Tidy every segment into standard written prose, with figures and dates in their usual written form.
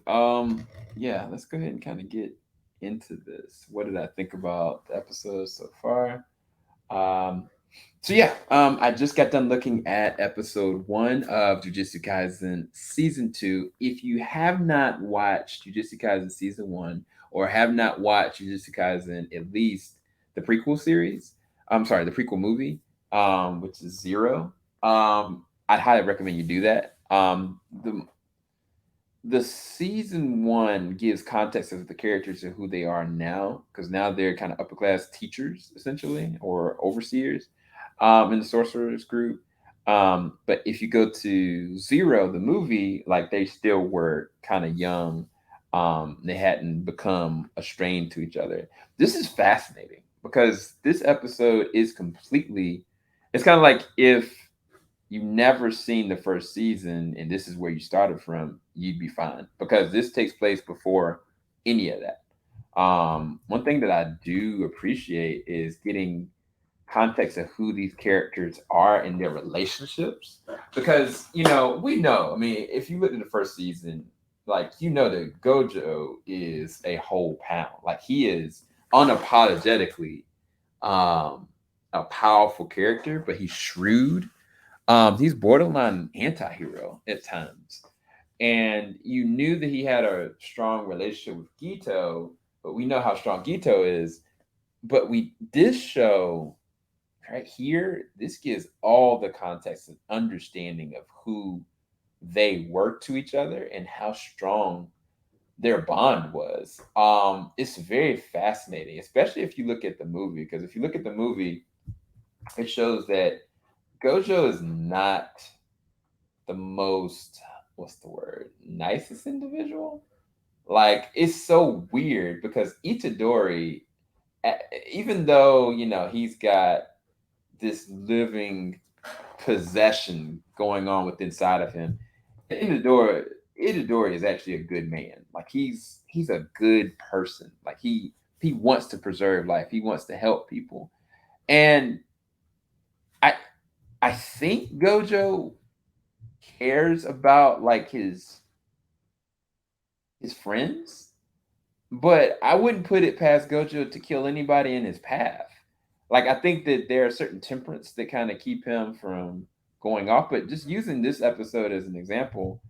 Yeah, let's go ahead and kind of get into this. What did I think about the episode so far? Um, I just got done looking at episode one of Jujutsu Kaisen season two. If you have not watched Jujutsu Kaisen season one, or have not watched Jujutsu Kaisen at least the prequel series, I'm sorry, the prequel movie, which is zero, I'd highly recommend you do that. The season one gives context of the characters and who they are now, because now they're kind of upper class teachers essentially, or overseers, in the sorcerers group. But if you go to Zero, the movie, like they still were kind of young. They hadn't become estranged to each other. This is fascinating because this episode is completely. It's kind of like if you never seen the first season and this is where you started from, you'd be fine because this takes place before any of that. One thing that I do appreciate is getting context of who these characters are and their relationships, because we know. I mean, if you look at the first season, like that Gojo is a whole pound. Like he is unapologetically um, a powerful character, but he's shrewd. He's borderline anti-hero at times. And you knew that he had a strong relationship with Gito, but we know how strong Gito is. But this show right here, this gives all the context and understanding of who they were to each other and how strong their bond was. It's very fascinating, especially if you look at the movie, because if you look at the movie, it shows that Gojo is not the most, what's the word, nicest individual. Like it's so weird because Itadori, even though he's got this living possession going on with inside of him, Itadori is actually a good man. Like he's a good person. Like he wants to preserve life. He wants to help people. And I I think Gojo cares about like his friends, but I wouldn't put it past Gojo to kill anybody in his path. Like I think that there are certain temperaments that kind of keep him from going off. But just using this episode as an example,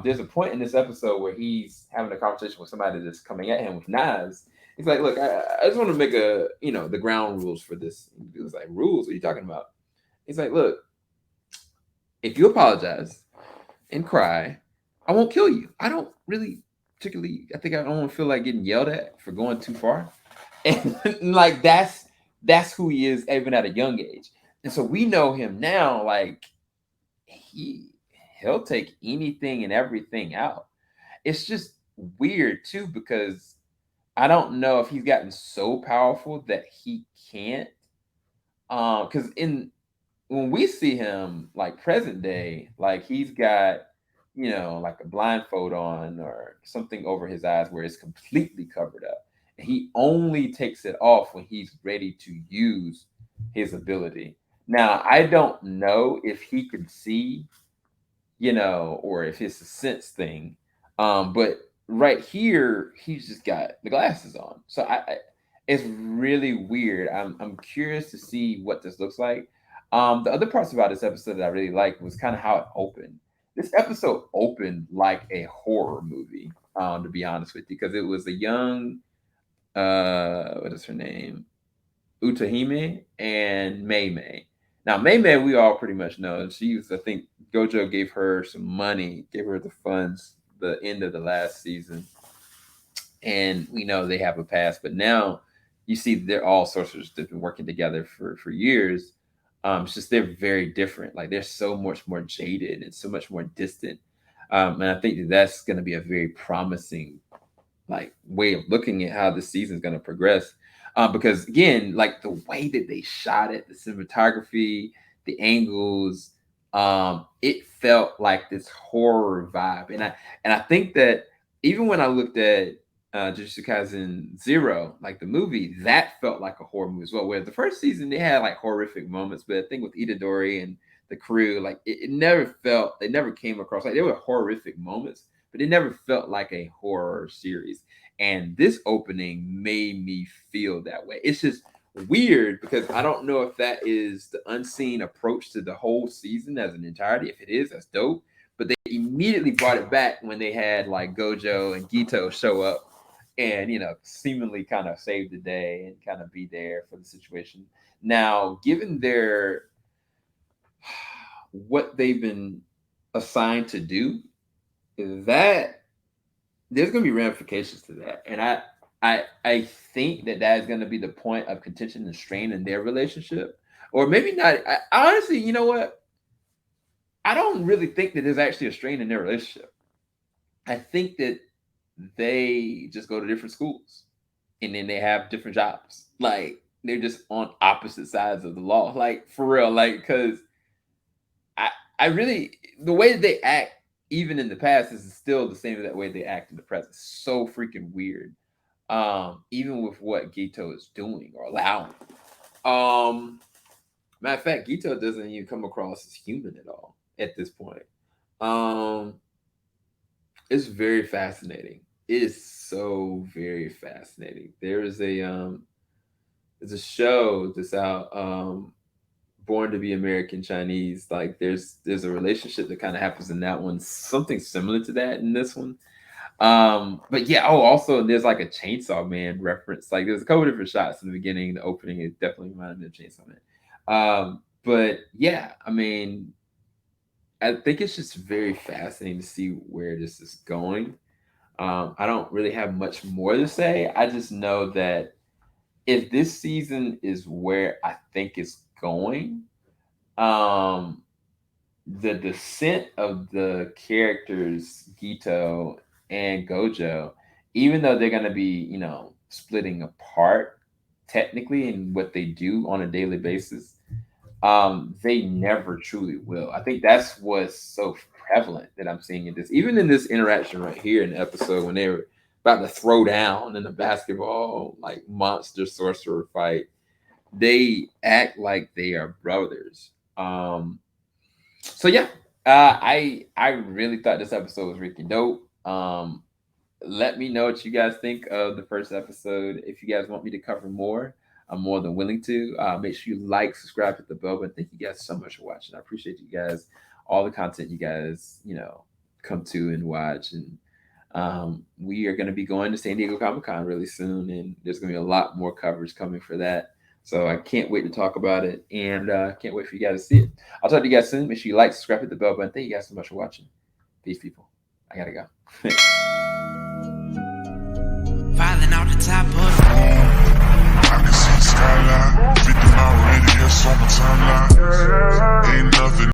there's a point in this episode where he's having a conversation with somebody that's coming at him with knives. He's like, "Look, I just want to make the ground rules for this." He was like, "Rules? What are you talking about?" He's like, "Look, if you apologize and cry, I won't kill you. I don't really particularly. I think I don't feel like getting yelled at for going too far, and like that's who he is even at a young age. And so we know him now. Like he he'll take anything and everything out. It's just weird too because I don't know if he's gotten so powerful that he can't. Because in when we see him like present day, like he's got, like a blindfold on or something over his eyes where it's completely covered up. And he only takes it off when he's ready to use his ability. Now, I don't know if he can see, or if it's a sense thing. But right here, he's just got the glasses on. So it's really weird. I'm curious to see what this looks like. The other parts about this episode that I really liked was kind of how it opened. This episode opened like a horror movie, to be honest with you, because it was a young, what is her name? Utahime and Mei Mei. Now, Mei Mei, we all pretty much know. She was, I think, Gojo gave her some money, gave her the funds the end of the last season, and we know they have a past. But now you see they're all sorcerers that've been working together for years. It's just they're very different. Like they're so much more jaded and so much more distant. And I think that that's going to be a very promising like way of looking at how the season's going to progress. Because again, like the way that they shot it, the cinematography, the angles, it felt like this horror vibe. And I think that even when I looked at Jujutsu Kaisen Zero, like the movie, that felt like a horror movie as well. Where the first season they had like horrific moments, but I think with Itadori and the crew, like it never felt, they never came across like there were horrific moments, but it never felt like a horror series. And this opening made me feel that way. It's just weird because I don't know if that is the unseen approach to the whole season as an entirety. If it is, that's dope. But they immediately brought it back when they had like Gojo and Gito show up and seemingly kind of save the day and kind of be there for the situation. Now, given their what they've been assigned to do, that there's going to be ramifications to that, and I think that is going to be the point of contention and strain in their relationship, or maybe not. I honestly, you know what? I don't really think that there's actually a strain in their relationship. I think that they just go to different schools, and then they have different jobs. Like they're just on opposite sides of the law. Like for real. Like because I I really the way that they act even in the past is still the same as that way they act in the present. So freaking weird. Even with what Gito is doing or allowing. Um, Matter of fact, Gito doesn't even come across as human at all at this point. Um, it's very fascinating. It is so very fascinating. There's a show that's out, Born to Be American Chinese. Like there's a relationship that kind of happens in that one, something similar to that in this one. But yeah, oh, also there's like a Chainsaw Man reference. Like there's a couple different shots in the beginning, the opening. It definitely reminded me of Chainsaw Man. But yeah, I mean, I think it's just very fascinating to see where this is going. I don't really have much more to say. I just know that if this season is where I think it's going, um, the descent of the characters Gito and Gojo, even though they're gonna be, splitting apart technically in what they do on a daily basis, they never truly will. I think that's what's so prevalent that I'm seeing in this, even in this interaction right here in the episode when they were about to throw down in the basketball like monster sorcerer fight. They act like they are brothers. So yeah, I really thought this episode was freaking dope. Let me know what you guys think of the first episode. If you guys want me to cover more, I'm more than willing to. Make sure you like, subscribe, hit the bell button. Thank you guys so much for watching. I appreciate you guys, all the content you guys, come to and watch. And we are going to be going to San Diego Comic Con really soon, and there's going to be a lot more coverage coming for that. So I can't wait to talk about it, and can't wait for you guys to see it. I'll talk to you guys soon. Make sure you like, subscribe, hit the bell button. Thank you guys so much for watching. Peace, people. I gotta go.